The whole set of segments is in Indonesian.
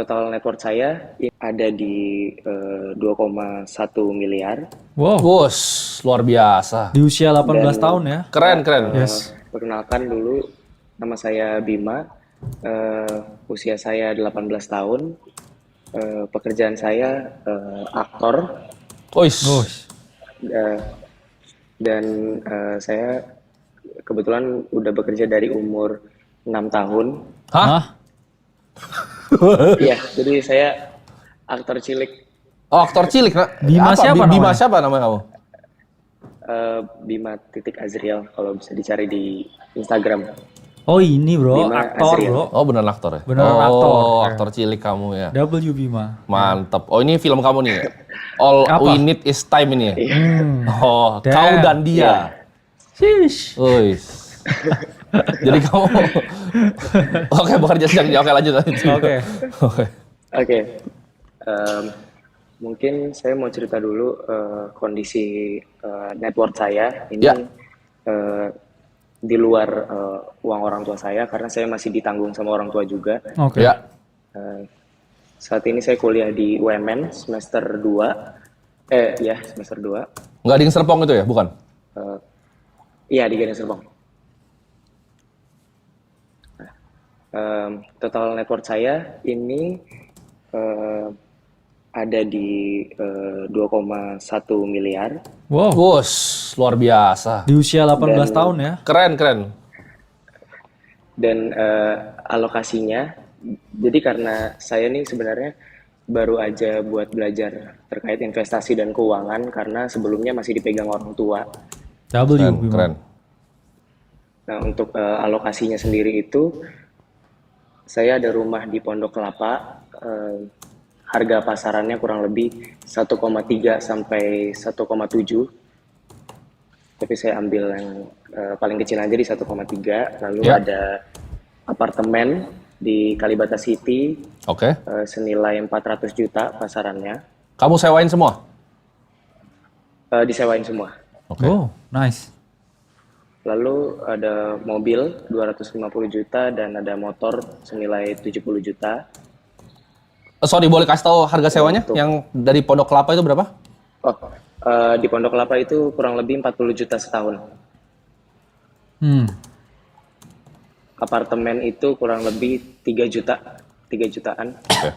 Total net worth saya ada di 2,1 miliar. Wow, Bos, luar biasa. di usia 18 Dan tahun ya. Keren, keren. Yes. Perkenalkan dulu, nama saya Bima. Usia saya 18 tahun. Pekerjaan saya aktor. Ois. Eh, dan saya kebetulan udah bekerja dari umur 6 tahun. Hah? Hah? Iya, jadi saya aktor cilik. Oh, aktor cilik. Bima siapa Bima namanya? siapa namanya kamu? Bima titik Azriel kalau bisa dicari di Instagram. Oh ini bro, Bima aktor Azriel. bro. Oh, beneran aktor ya? Beneran oh, aktor. aktor cilik kamu ya. W Bima. Mantep. Oh, ini film kamu nih ya? All Apa? We Need Is Time ini ya? Oh, Damn. kau dan dia. Iya. Shish. Ois. Jadi kamu... Oke, bekerja sejak... Oke, lanjut. Oke. Oke. Oke, mungkin saya mau cerita dulu kondisi net worth saya ini Ya. di luar uang orang tua saya karena saya masih ditanggung sama orang tua juga. Oke. Ya. Saat ini saya kuliah di UMN semester 2. Ya, semester 2. Nggak di Serpong itu ya? Bukan? Iya, di Gading Serpong. Total net worth saya ini ada di 2,1 miliar. Wow, Bos, luar biasa. di usia 18 Dan- tahun ya. Keren, keren. Dan alokasinya, jadi karena saya nih sebenarnya baru aja buat belajar terkait investasi dan keuangan karena sebelumnya masih dipegang orang tua. W Keren, Bima. keren. Nah, untuk alokasinya sendiri itu, saya ada rumah di Pondok Kelapa, harga pasarannya kurang lebih 1,3 sampai 1,7. Tapi saya ambil yang paling kecil aja di 1,3. Lalu Ya. ada apartemen di Kalibata City, Oke. senilai 400 juta pasarannya. Kamu sewain semua? Disewain semua. Oke. Oh, nice. Lalu ada mobil 250 juta dan ada motor senilai 70 juta. Sorry, boleh kasih tahu harga sewanya? Untuk- Yang dari Pondok Kelapa itu berapa? Oh, di Pondok Kelapa itu kurang lebih 40 juta setahun. Apartemen itu kurang lebih 3 juta, 3 jutaan. Oke.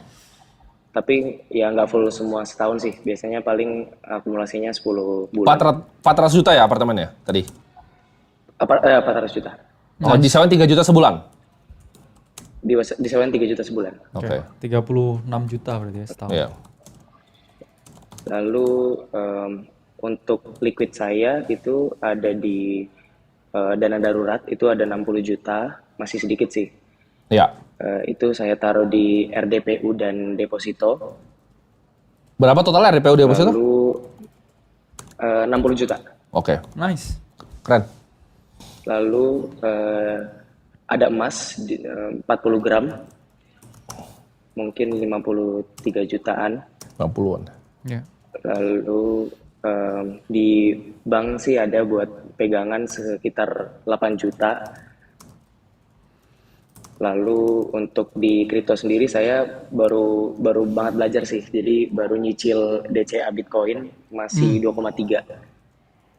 Tapi ya nggak full semua setahun sih. Biasanya paling akumulasinya 10 bulan. 400 juta ya apartemennya tadi? 400 juta. Oh, disewain 3 juta sebulan? Disewain 3 juta sebulan. Oke. 36 juta berarti ya setahun. Iya. Lalu untuk liquid saya itu ada di dana darurat, itu ada 60 juta. Masih sedikit sih. Iya. Itu saya taruh di RDPU dan deposito. Berapa totalnya RPU deposito? Lalu 60 juta. Oke. Nice. Keren. Lalu ada emas 40 gram. Mungkin 53 jutaan. 60-an. Ya. Lalu di bank sih ada buat pegangan sekitar 8 juta. Lalu untuk di kripto sendiri saya baru banget belajar sih. Jadi baru nyicil DCA Bitcoin masih 2,3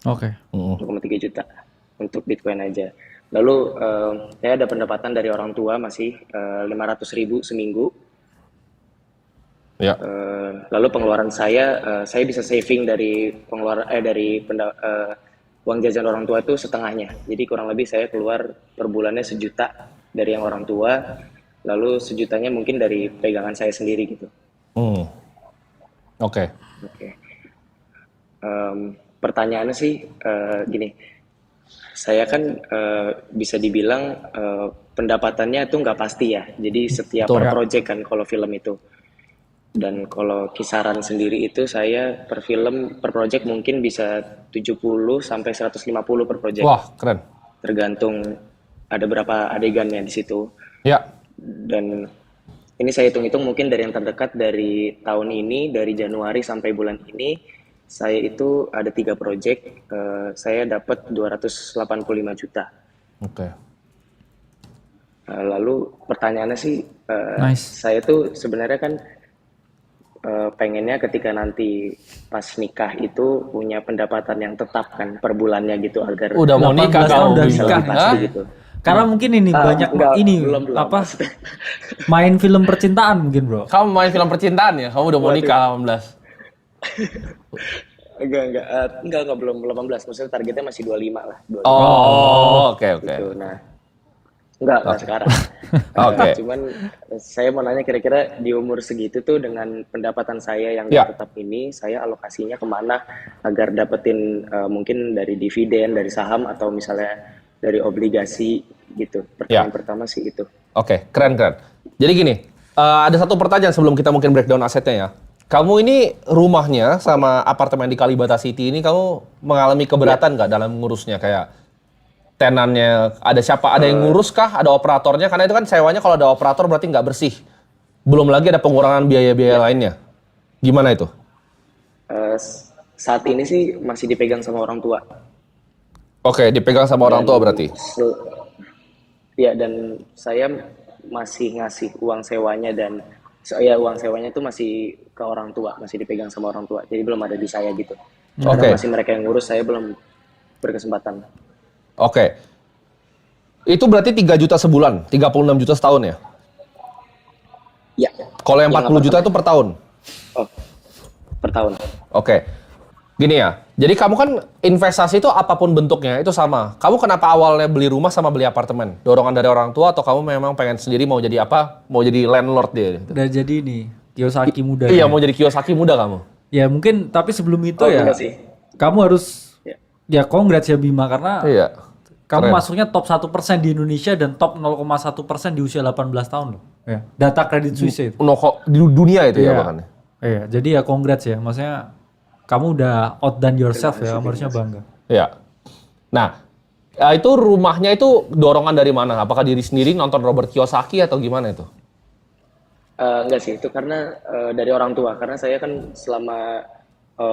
Oke. 2,3 juta untuk Bitcoin aja. Lalu saya ada pendapatan dari orang tua masih 500.000 seminggu. Iya. Lalu pengeluaran saya bisa saving dari uang jajan orang tua itu setengahnya. Jadi kurang lebih saya keluar per bulannya 1 juta dari yang orang tua, lalu 1 jutanya mungkin dari pegangan saya sendiri gitu. Oke. Oke. Pertanyaannya sih gini, saya kan bisa dibilang pendapatannya itu nggak pasti ya. Jadi setiap Betul. per project kan kalau film itu. Dan kalau kisaran sendiri itu saya per film, per project mungkin bisa 70 sampai 150 per project. Wah, keren. Tergantung ada berapa adegannya di situ. Ya. Dan ini saya hitung-hitung mungkin dari yang terdekat dari tahun ini, dari Januari sampai bulan ini, saya itu ada 3 project, saya dapat 285 juta. Oke. Lalu pertanyaannya sih, Nice. saya tuh sebenarnya kan pengennya ketika nanti pas nikah itu punya pendapatan yang tetap kan per bulannya gitu agar Udah mau nikah 18 tahun kamu udah bisa Bima. nikah lebih ya? pasti Hah? gitu. Karena mungkin ini banyak Enggak, ini belum apa maksudnya. main film percintaan mungkin bro. Kamu main film percintaan ya? Kamu udah mau Waduh. nikah 18. Enggak, belum 18. Maksudnya targetnya masih 25 lah, 25 Oh, oke oke. gitu. Nah, enggak sekarang. Oke. Cuman saya mau nanya kira-kira di umur segitu tuh dengan pendapatan saya yang Ya. nggak tetap ini, saya alokasinya kemana agar dapetin mungkin dari dividen, dari saham atau misalnya dari obligasi gitu. Pertanyaan pertama sih itu. Oke, keren. Jadi gini, ada satu pertanyaan sebelum kita mungkin breakdown asetnya ya. Kamu ini rumahnya sama apartemen di Kalibata City ini kamu mengalami keberatan nggak dalam ngurusnya kayak tenannya ada siapa? Ada yang ngurus kah? Ada operatornya? Karena itu kan sewanya kalau ada operator berarti nggak bersih. Belum lagi ada pengurangan biaya-biaya lainnya. Gimana itu? Saat ini sih masih dipegang sama orang tua. Oke, dipegang sama orang tua berarti. Ya, dan saya masih ngasih uang sewanya dan ya uang sewanya itu masih ke orang tua, masih dipegang sama orang tua. Jadi belum ada di saya gitu. Oke. Karena masih mereka yang ngurus, saya belum berkesempatan. Oke. Itu berarti 3 juta sebulan, 36 juta setahun ya? Ya. Kalau yang 40 juta itu per tahun? Oh, per tahun. Oke. Gini ya, jadi kamu kan investasi itu apapun bentuknya itu sama. Kamu kenapa awalnya beli rumah sama beli apartemen? Dorongan dari orang tua atau kamu memang pengen sendiri mau jadi apa? Mau jadi landlord dia? Udah jadi nih Kiyosaki muda. Iya, ya. mau jadi Kiyosaki muda kamu. Ya mungkin tapi sebelum itu ya enggak sih. kamu harus Ya. ya congrats ya Bima karena Iya. kamu Keren. masuknya top 1% di Indonesia dan top 0,1% di usia 18 tahun loh. Ya. Data Credit Suisse itu. Di dunia itu ya Iya. bahkan. Iya, jadi ya congrats ya. Maksudnya kamu udah outdone yourself ya, kamu harusnya bangga. Iya. Nah, itu rumahnya itu dorongan dari mana? Apakah diri sendiri nonton Robert Kiyosaki atau gimana itu? Enggak sih, itu karena dari orang tua. Karena saya kan selama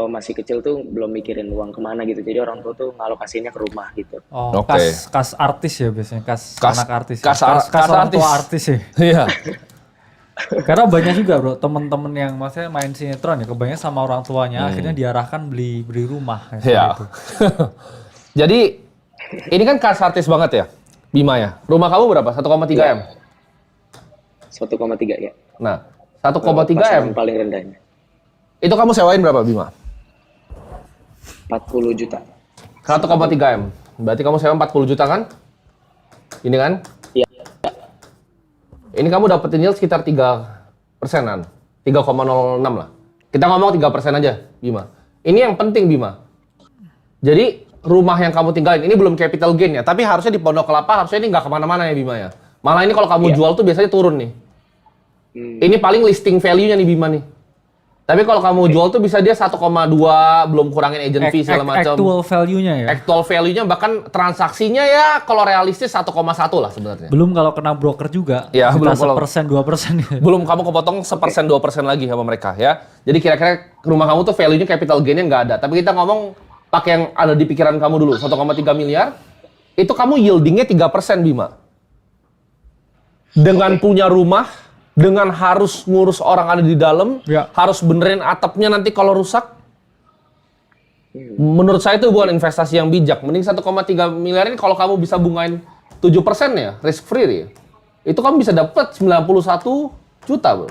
masih kecil tuh belum mikirin uang kemana gitu. Jadi orang tua tuh ngalokasinya ke rumah gitu. Oh, Oke. kas artis ya biasanya, kas anak artis. Ya. kas orang artis. tua artis ya. Iya. Karena banyak juga bro, temen-temen yang maksudnya main sinetron ya, kebanyakan sama orang tuanya, akhirnya diarahkan beli rumah. Ya, Iya. gitu. Jadi ini kan kas artis banget ya, Bima ya. Rumah kamu berapa? 1,3 M. 1,3 ya. Nah, 1,3 Pasaran M. paling rendahnya. Itu kamu sewain berapa, Bima? 40 juta. 1,3 M. Berarti kamu sewa 40 juta kan? Ini kan? Iya. Ini kamu dapetin yield sekitar 3%-an. 3,06 lah. Kita ngomong 3% aja, Bima. Ini yang penting, Bima. Jadi, rumah yang kamu tinggalin, ini belum capital gain ya. Tapi harusnya di Pondok Kelapa, harusnya ini nggak kemana-mana ya, Bima ya. Malah ini kalau kamu jual tuh biasanya turun nih. Ini paling listing value-nya nih, Bima nih. Tapi kalau kamu jual tuh bisa dia 1,2, belum kurangin agent fee segala macam. Actual value-nya ya. Actual value-nya bahkan transaksinya ya kalau realistis 1,1 lah sebenarnya. Belum kalau kena broker juga. Ya, belum kita kalau- 1%, 2% ya. Belum kamu kepotong 1%, 2% lagi sama mereka ya. Jadi kira-kira rumah kamu tuh value-nya capital gain-nya nggak ada. Tapi kita ngomong pakai yang ada di pikiran kamu dulu, 1,3 miliar. Itu kamu yielding-nya 3%, Bima. Dengan punya rumah, dengan harus ngurus orang ada di dalam, Ya. harus benerin atapnya nanti kalau rusak. Menurut saya itu bukan investasi yang bijak. Mending 1,3 miliar ini kalau kamu bisa bungain 7% ya, risk free ya. Itu kamu bisa dapat 91 juta, Bro.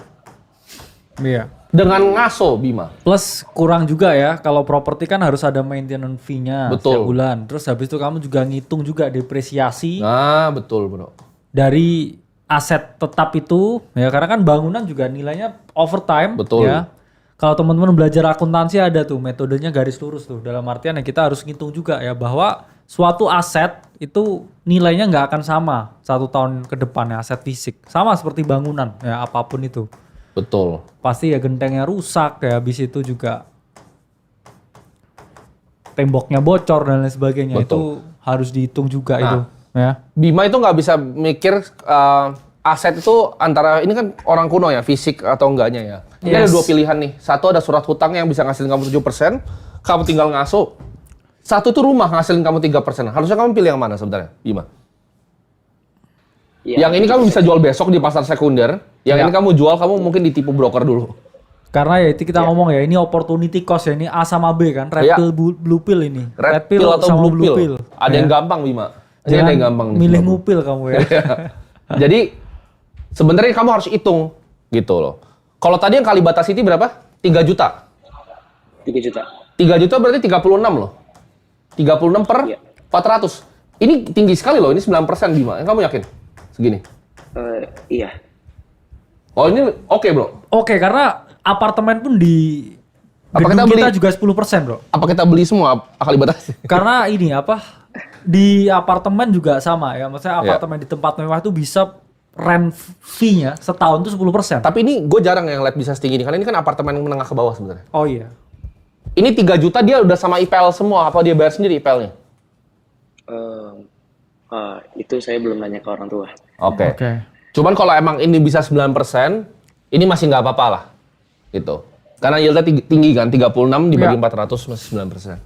Iya. Dengan ngaso, Bima. Plus kurang juga ya, kalau properti kan harus ada maintenance fee-nya Betul. setiap bulan. Terus habis itu kamu juga ngitung juga depresiasi Nah, betul, Bro. dari aset tetap itu, ya karena kan bangunan juga nilainya overtime. Betul. Ya. Kalau teman-teman belajar akuntansi ada tuh metodenya garis lurus tuh. Dalam artian ya kita harus ngitung juga ya bahwa suatu aset itu nilainya nggak akan sama 1 tahun ke depannya aset fisik. Sama seperti bangunan ya apapun itu. Betul. Pasti ya gentengnya rusak ya habis itu juga temboknya bocor dan lain sebagainya. Betul. Itu harus dihitung juga Nah. itu ya. Bima itu nggak bisa mikir aset itu antara ini kan orang kuno ya, fisik atau enggaknya ya. Ini ada Yes. 2 pilihan nih. Satu ada surat hutang yang bisa ngasilin kamu 7%, kamu tinggal ngaso. Satu tuh rumah ngasilin kamu 3%. Harusnya kamu pilih yang mana sebenarnya, Bima? Iya, Yang ini kamu bisa jual besok di pasar sekunder. Yang Iya. ini kamu jual, kamu mungkin ditipu broker dulu. Karena ya itu kita Iya. ngomong ya, ini opportunity cost ya, ini A sama B kan, red Iya. pill, blue pill ini. Red pill atau sama blue pill. Ada yang Ya. gampang, Bima. Ini Jangan ada yang gampang nih. milih ngupil kamu ya. Jadi sebenarnya kamu harus hitung gitu loh. Kalau tadi yang Kalibata City berapa? 3 juta. 3 juta. 3 juta berarti 36 loh. 36 per Iya. 400. Ini tinggi sekali loh, ini 9% Bima. Kamu yakin? Segini. Iya. Oh ini oke bro. Oke, karena apartemen pun di Apa gedung kita beli? kita juga 10% bro. Apa kita beli semua Kalibata City? Karena ini apa, di apartemen juga sama ya, maksudnya Iya. apartemen di tempat mewah itu bisa rent fee-nya setahun tuh 10%. Tapi ini gue jarang yang lihat bisa setinggi ini, karena ini kan apartemen menengah ke bawah sebenarnya. Oh iya. Ini 3 juta dia udah sama IPL semua, apa dia bayar sendiri IPL-nya? Itu saya belum nanya ke orang tua. Oke. Oke. Cuman kalau emang ini bisa 9%, ini masih nggak apa-apa lah. Gitu. Karena yieldnya tinggi kan, 36 dibagi Iya. 400 masih 9%.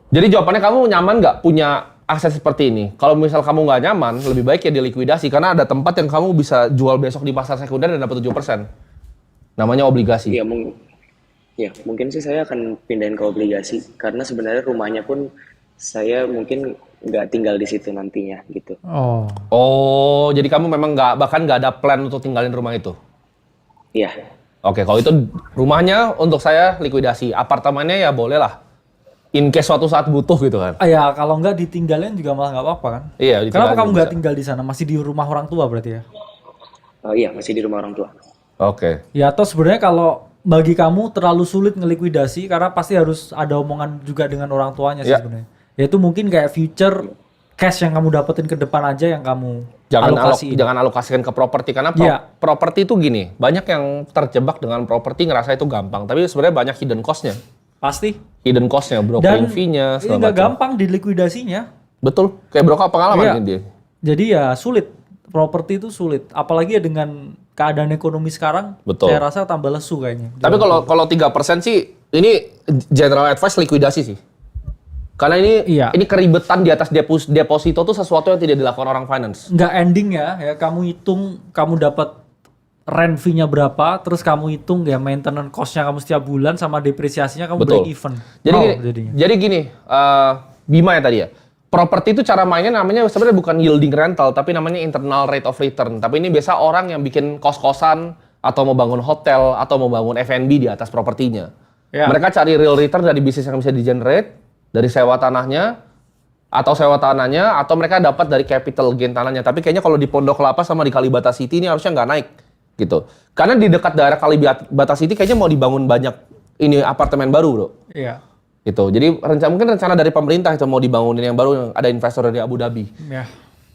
Jadi jawabannya kamu nyaman nggak punya aset seperti ini? Kalau misal kamu nggak nyaman, lebih baik ya dilikuidasi. Karena ada tempat yang kamu bisa jual besok di pasar sekunder dan dapat 7%. Namanya obligasi. Mungkin sih saya akan pindahin ke obligasi karena sebenarnya rumahnya pun saya mungkin nggak tinggal di situ nantinya gitu. Oh. Oh, jadi kamu memang bahkan nggak ada plan untuk tinggalin rumah itu? Iya. Oke, kalau itu rumahnya untuk saya likuidasi. Apartemennya ya boleh lah. In case suatu saat butuh gitu kan. Ya kalau nggak ditinggalin juga malah nggak apa-apa kan? Iya, Kenapa ditinggalin kamu nggak bisa. tinggal di sana? Masih di rumah orang tua berarti ya? Iya, masih di rumah orang tua. Oke. Ya atau sebenarnya kalau bagi kamu terlalu sulit ngelikuidasi karena pasti harus ada omongan juga dengan orang tuanya sih Ya. sebenarnya. Yaitu mungkin kayak future cash yang kamu dapetin ke depan aja yang kamu alokasiin. Jangan alokasikan ke properti karena Iya. properti itu gini, banyak yang terjebak dengan properti ngerasa itu gampang, tapi sebenarnya banyak hidden cost-nya. Pasti. Hidden cost-nya, Dan brokering fee-nya, ini segala nggak macam. gampang dilikuidasinya. Betul, kayak broker pengalaman Iya. ini dia. Jadi ya sulit. Properti itu sulit. Apalagi ya dengan keadaan ekonomi sekarang, Betul. saya rasa tambah lesu kayaknya. Tapi kalau 3% sih, ini general advice likuidasi sih. Karena ini keribetan di atas deposito tuh sesuatu yang tidak dilakukan orang finance. Nggak ending ya kamu hitung kamu dapat rent fee-nya berapa, terus kamu hitung ya maintenance cost-nya kamu setiap bulan sama depresiasinya kamu Betul. break even. Jadi Nol gini, jadinya. jadi gini, Bima ya tadi ya. Properti itu cara mainnya namanya sebenarnya bukan yielding rental, tapi namanya internal rate of return. Tapi ini biasa orang yang bikin kos-kosan atau mau bangun hotel atau mau bangun F&B di atas propertinya. Ya. Mereka cari real return dari bisnis yang bisa di-generate, dari sewa tanahnya, atau sewa tanahnya, atau mereka dapat dari capital gain tanahnya. Tapi kayaknya kalau di Pondok Kelapa sama di Kalibata City ini harusnya nggak naik gitu. Karena di dekat daerah Kalibata City kayaknya mau dibangun banyak ini apartemen baru, bro. Iya. Gitu. Jadi mungkin rencana dari pemerintah itu mau dibangunin yang baru, yang ada investor dari Abu Dhabi. Ya.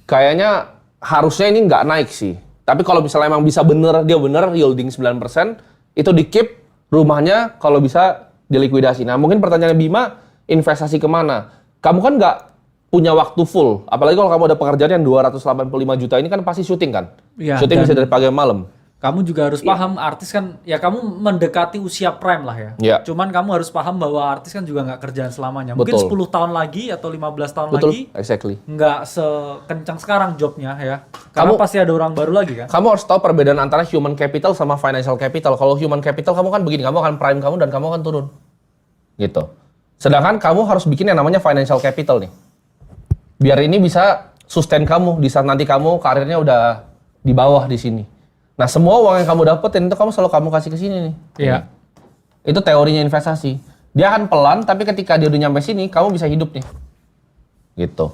Kayaknya harusnya ini nggak naik sih. Tapi kalau misalnya emang bisa dia bener yielding 9%, itu di keep rumahnya kalau bisa dilikuidasi. Nah mungkin pertanyaannya Bima, investasi kemana? Kamu kan nggak punya waktu full. Apalagi kalau kamu ada pekerjaan yang 285 juta ini kan pasti syuting kan? Iya, Syuting dan bisa dari pagi sampai malam. Kamu juga harus paham artis kan ya kamu mendekati usia prime lah ya. Iya. Cuman kamu harus paham bahwa artis kan juga nggak kerjaan selamanya. Mungkin Betul. 10 tahun lagi atau 15 tahun Betul, lagi exactly. nggak sekencang sekarang jobnya ya. Karena Kamu- pasti ada orang baru lagi kan. Kamu harus tahu perbedaan antara human capital sama financial capital. Kalau human capital kamu kan begini, kamu akan prime kamu dan kamu akan turun. Gitu. Sedangkan kamu harus bikin yang namanya financial capital nih. Biar ini bisa sustain kamu di saat nanti kamu karirnya udah di bawah di sini. Nah, semua uang yang kamu dapetin itu kamu kasih ke sini nih. Iya. Itu teorinya investasi. Dia akan pelan, tapi ketika dia udah nyampe sini, kamu bisa hidup nih. Gitu.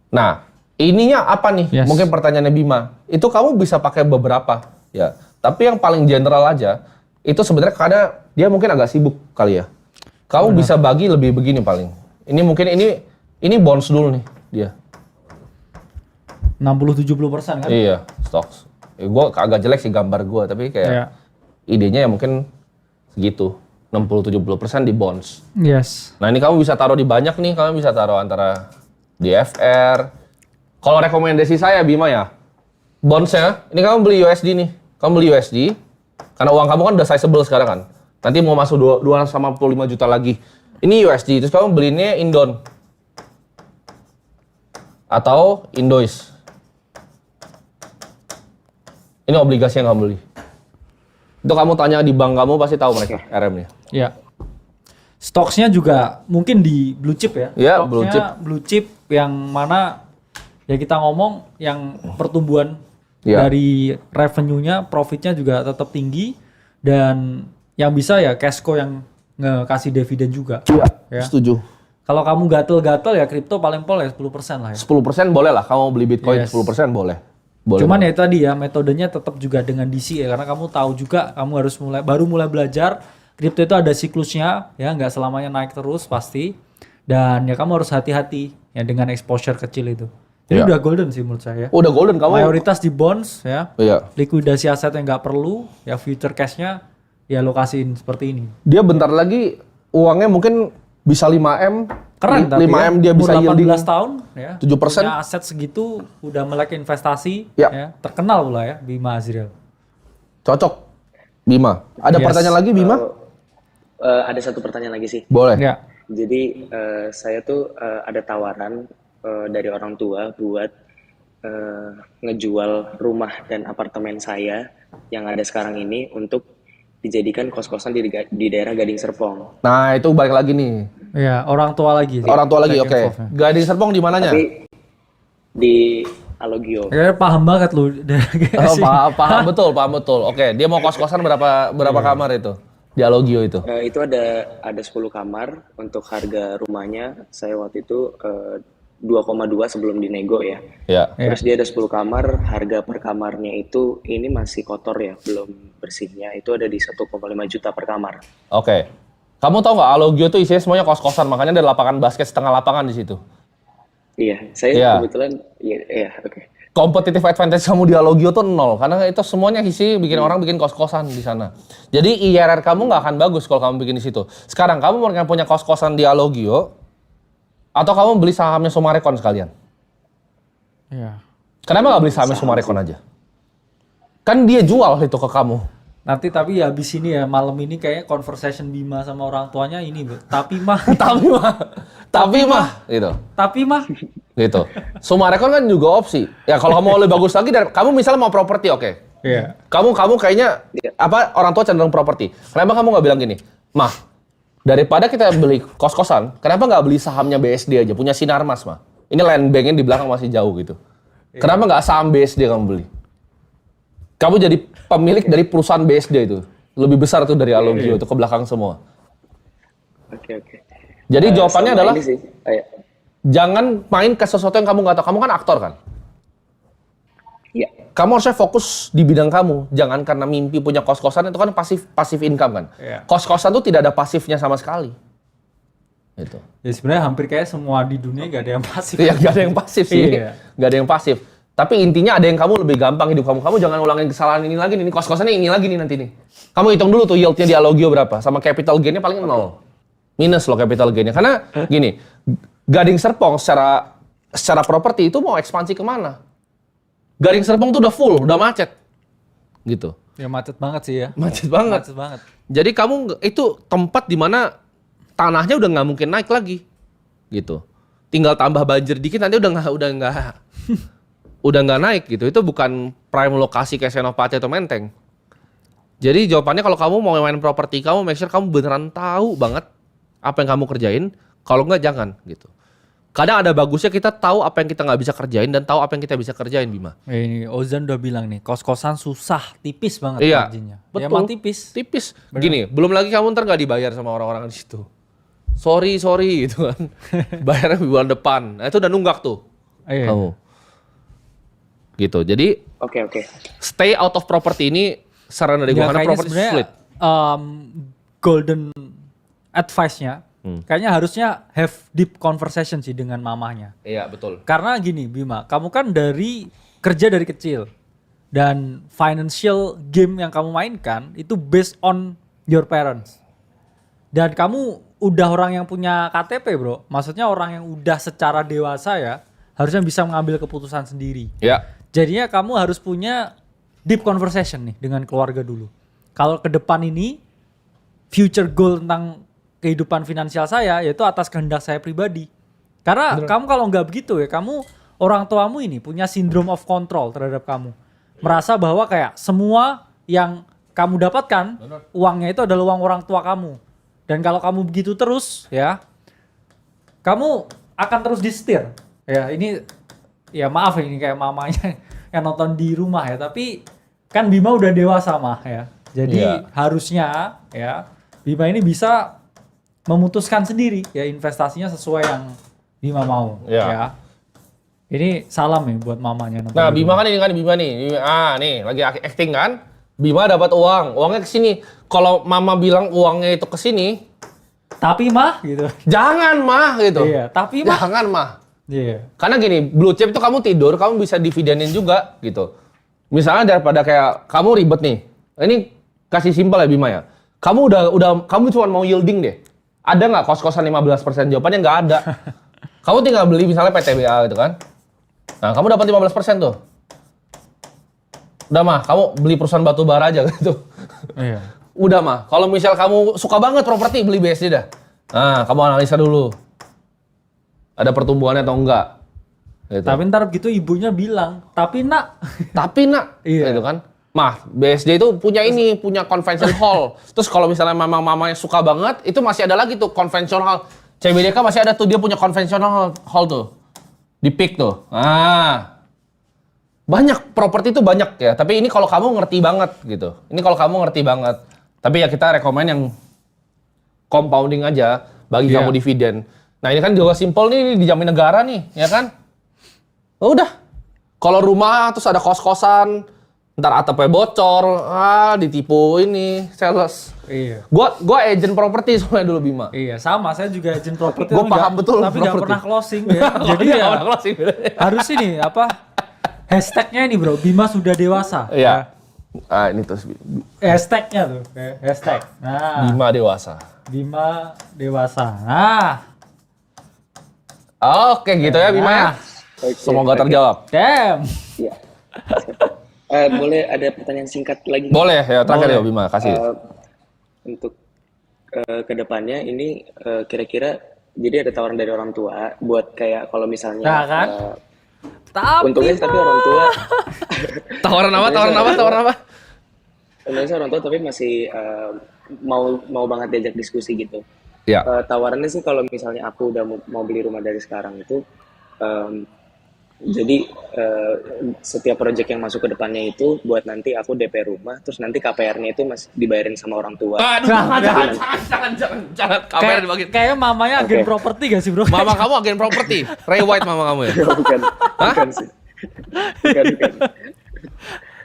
Nah, ininya apa nih? Yes. Mungkin pertanyaannya Bima. Itu kamu bisa pakai beberapa, ya. Tapi yang paling general aja, itu sebenarnya karena dia mungkin agak sibuk kali ya. Kamu bisa bagi lebih begini paling. Ini mungkin ini bonds dulu nih dia. 60-70% kan? Iya, stocks. Gue agak jelek sih gambar gue, tapi kayak Iya. idenya ya mungkin segitu. 60-70% di bonds. Yes. Nah ini kamu bisa taruh di banyak nih, kamu bisa taruh antara di FR. Kalau rekomendasi saya Bima ya, bondsnya, ini kamu beli USD nih. Kamu beli USD, karena uang kamu kan udah sizable sekarang kan. Nanti mau masuk 255 juta lagi. Ini USD, terus kamu belinya Indon. Atau Indois. Ini obligasi yang kamu beli. Itu kamu tanya di bank kamu pasti tahu mereka RM-nya. Ya. Stoknya juga mungkin di blue chip ya. Iya, Stoknya blue chip yang mana ya kita ngomong yang pertumbuhan Iya. dari revenue-nya, profitnya juga tetap tinggi dan yang bisa ya cashco yang ngekasih dividen juga. Iya, Ya. setuju. Kalau kamu gatel-gatel ya kripto paling pol ya 10% lah ya. 10% boleh lah, kamu beli Bitcoin Yes. 10% boleh. Boleh. Cuman ya tadi ya metodenya tetap juga dengan DCA karena kamu tahu juga kamu harus baru mulai belajar kripto itu ada siklusnya ya nggak selamanya naik terus pasti dan ya kamu harus hati-hati ya dengan exposure kecil itu. Jadi Iya. udah golden sih menurut saya. Udah golden kamu. Mayoritas di bonds ya. Iya. Likuidasi aset yang nggak perlu ya future cashnya ya lokasiin seperti ini. Dia bentar lagi uangnya mungkin bisa 5M. Keren tapi 5M ya, dia bisa umur 18 yielding tahun ya. 7%. Punya aset segitu udah melek investasi Ya. ya. Terkenal pula ya Bima Azriel. Cocok. Bima. Ada Yes. pertanyaan lagi Bima? Ada satu pertanyaan lagi sih. Boleh. Ya. Jadi saya tuh ada tawaran dari orang tua buat ngejual rumah dan apartemen saya yang ada sekarang ini untuk dijadikan kos-kosan di daerah Gading Serpong. Nah, itu balik lagi nih. Ya, orang tua lagi. Orang tua lagi, Back oke. and forth-nya. Gading Serpong di mananya? Tapi di Alogio. Kayaknya paham banget lu. Oh, paham betul. Oke, dia mau kos-kosan berapa kamar itu? Di Alogio itu. Itu ada 10 kamar. Untuk harga rumahnya saya waktu itu 2,2 sebelum dinego ya. Ya. Terus dia ada 10 kamar, harga per kamarnya itu ini masih kotor ya, belum bersihnya. Itu ada di 1,5 juta per kamar. Oke. Kamu tahu nggak Alogio itu isinya semuanya kos-kosan, makanya ada lapangan basket setengah lapangan di situ. Iya, saya Iya. kebetulan iya, oke. Competitive advantage kamu di Alogio tuh nol, karena itu semuanya isi bikin orang bikin kos-kosan di sana. Jadi IRR kamu nggak akan bagus kalau kamu bikin di situ. Sekarang kamu mau punya kos-kosan di Alogio, atau kamu beli sahamnya Sumarekon sekalian? Iya. Kenapa nggak beli sahamnya Sumarekon aja? Kan dia jual itu ke kamu. Nanti tapi ya abis ini ya malam ini kayaknya conversation Bima sama orang tuanya ini, Bro. Tapi mah, tapi mah, gitu. tapi mah. Gitu. Sumarekon kan juga opsi. Ya kalau kamu mau lebih bagus lagi, kamu misalnya mau properti, oke. Iya. Kamu kayaknya orang tua cenderung properti. Kenapa kamu nggak bilang gini, Mah, daripada kita beli kos-kosan, kenapa nggak beli sahamnya BSD aja, punya Sinarmas, Mah. Ini land banknya di belakang masih jauh gitu. Kenapa nggak saham BSD kamu beli? Kamu jadi pemilik dari perusahaan BSD itu. Lebih besar tuh dari Alogio itu ke belakang semua. Oke. Jadi jawabannya Sama adalah ini sih, jangan main ke sesuatu yang kamu nggak tahu. Kamu kan aktor kan? iya. Kamu harusnya fokus di bidang kamu. Jangan karena mimpi punya kos-kosan itu kan pasif income kan. Iya. Kos-kosan tuh tidak ada pasifnya sama sekali. Gitu. Ya sebenarnya hampir kayak semua di dunia gak ada yang pasif. Ya nggak ada yang pasif sih. Iya. Nggak ada yang pasif. Tapi intinya ada yang kamu lebih gampang hidup kamu. Kamu jangan ulangin kesalahan ini lagi nih. Ini kos-kosannya ini lagi nih nanti nih. Kamu hitung dulu tuh yieldnya di Alogio berapa. Sama capital gainnya paling 0. Minus loh capital gainnya. Karena gini, Gading Serpong secara properti itu mau ekspansi kemana? Gading Serpong tuh udah full, udah macet. Gitu. Ya macet banget sih ya. Macet banget. Macet banget. Jadi kamu itu tempat di mana tanahnya udah nggak mungkin naik lagi, gitu. Tinggal tambah banjir dikit nanti udah nggak naik gitu. Itu bukan prime lokasi kayak Senopati atau Menteng. Jadi jawabannya kalau kamu mau main properti, kamu make sure kamu beneran tahu banget apa yang kamu kerjain. Kalau nggak jangan gitu. Kadang ada bagusnya kita tahu apa yang kita nggak bisa kerjain dan tahu apa yang kita bisa kerjain, Bima. Ini Ozan udah bilang nih, kos-kosan susah, tipis banget Iya, marginnya. betul. Ya emang tipis. Tipis. Gini, belum lagi kamu ntar nggak dibayar sama orang-orang di situ. Sorry gitu kan. Bayarnya bulan depan. Nah, itu udah nunggak tuh. Iya. Kamu. Gitu. Jadi Oke. stay out of property ini saran dari gue karena kayaknya property sebenarnya, sulit. Golden advice-nya kayaknya harusnya have deep conversation sih dengan mamahnya. Iya, betul. Karena gini Bima, kamu kan kerja dari kecil dan financial game yang kamu mainkan itu based on your parents. Dan kamu udah orang yang punya KTP, Bro. Maksudnya orang yang udah secara dewasa ya, harusnya bisa mengambil keputusan sendiri. Ya. Jadinya kamu harus punya deep conversation nih dengan keluarga dulu. Kalau ke depan ini future goal tentang kehidupan finansial saya yaitu atas kehendak saya pribadi. Karena kamu kalau nggak begitu ya, kamu orang tuamu ini punya syndrome of control terhadap kamu. merasa bahwa kayak semua yang kamu dapatkan uangnya itu adalah uang orang tua kamu. Dan kalau kamu begitu terus ya, kamu akan terus disetir. Ya, ini ya maaf ini kayak mamanya yang nonton di rumah ya, tapi kan Bima udah dewasa mah ya. Jadi harusnya ya Bima ini bisa memutuskan sendiri ya investasinya sesuai yang Bima mau ya. Ini salam nih buat mamanya nonton. Nah, Bima kan ini kan Bima nih. Nih lagi acting kan. Bima dapat uangnya ke sini. Kalau mama bilang uangnya itu ke sini, tapi mah gitu. jangan mah gitu. Iya, tapi mah. Jangan mah. Iya. Karena gini, blue chip itu kamu tidur, kamu bisa dividenin juga gitu. Misalnya daripada kayak kamu ribet nih. Ini kasih simpel ya Bima ya. Kamu kamu cuma mau yielding deh. Ada nggak kos-kosan 15%? Jawabannya nggak ada. Kamu tinggal beli misalnya PTBA gitu kan. Nah, kamu dapat 15% tuh. Udah mah, kamu beli perusahaan batu bara aja gitu. Iya. Udah mah, kalau misal kamu suka banget properti, beli BSD dah. Nah, kamu analisa dulu. Ada pertumbuhannya atau enggak. Gitu. Tapi ntar begitu ibunya bilang, tapi nak. Tapi nak, Iya. gitu kan. Mah, BSD itu punya convention hall. Terus kalau misalnya mamanya suka banget, itu masih ada lagi tuh convention hall. CBDK masih ada tuh, dia punya conventional hall tuh. Di Peak tuh. Banyak, properti itu banyak ya. Tapi ini kalau kamu ngerti banget gitu. Ini kalau kamu ngerti banget. Tapi ya kita rekomen yang compounding aja bagi kamu dividen. Nah ini kan juga simple nih, ini dijamin negara nih, ya kan? Udah. Kalau rumah terus ada kos-kosan, ntar atapnya bocor, ditipu ini, sales. Iya. Gua agent properti soalnya dulu Bima. Iya, sama saya juga agent properti. Gua paham betul tapi nggak properti. pernah closing ya. Jadi ya harus ini apa? Hashtagnya ini bro, Bima sudah dewasa. Iya. Ini terus Hashtagnya tuh, hashtag. Nah, Bima dewasa. Bima dewasa. Nah, Oke gitu ya Bima ya. Oke, Semoga oke. terjawab. damn. Iya. Boleh ada pertanyaan singkat lagi? Boleh ya, terakhir ya Bima, kasih. Untuk kedepannya ini kira-kira jadi ada tawaran dari orang tua buat kayak kalau misalnya Nah, kan? untungnya tapi orang tua Tawaran apa? untungnya orang tua tapi masih mau banget diajak diskusi gitu. Ya. Tawarannya sih kalau misalnya aku udah mau beli rumah dari sekarang itu jadi setiap proyek yang masuk ke depannya itu buat nanti aku DP rumah, terus nanti KPR-nya itu masih dibayarin sama orang tua. Aduh, jangan. Kamera dibagi. Kayaknya mamanya agen Oke. properti gak sih bro? Mama kamu agen properti. Ray White mama kamu ya? Bukan sih. Bukan.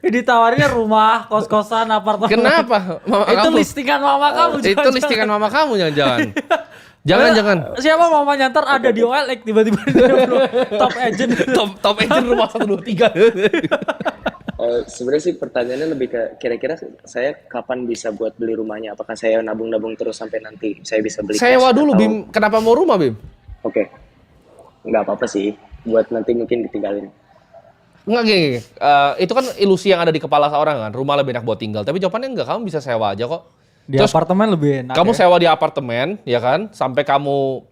Ditawarinnya rumah, kos-kosan, apartemen. Kenapa? Mama Itu kamu. listingan mama kamu. Itu jangan-jangan. listingan mama kamu jangan-jangan. Jangan. Siapa mamanya ntar ada di OLX tiba-tiba dia bro, top agent. Top agent rumah 123. Sebenarnya sih pertanyaannya lebih ke kira-kira saya kapan bisa buat beli rumahnya? Apakah saya nabung-nabung terus sampai nanti saya bisa beli? Sewa cash dulu atau- Bim. Kenapa mau rumah Bim? Oke, nggak apa-apa sih. Buat nanti mungkin ditinggalin. Enggak gini. Itu kan ilusi yang ada di kepala seorang kan. Rumah lebih enak buat tinggal. Tapi jawabannya enggak. Kamu bisa sewa aja kok. Di Terus apartemen lebih enak. kamu ya? sewa di apartemen, ya kan? Sampai kamu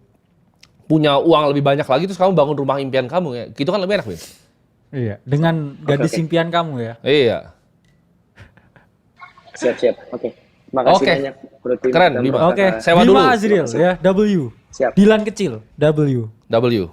punya uang lebih banyak lagi, terus kamu bangun rumah impian kamu ya. Gitu kan lebih enak, Bim? Iya, dengan gadis oke. impian kamu ya. Iya. Siap. Oke. Makasih Oke. banyak Bro Tim Keren, dan Bima. Bro Oke, Tata. Sewa Bima dulu. Azril ya, W. Siap. Dilan kecil, W. W.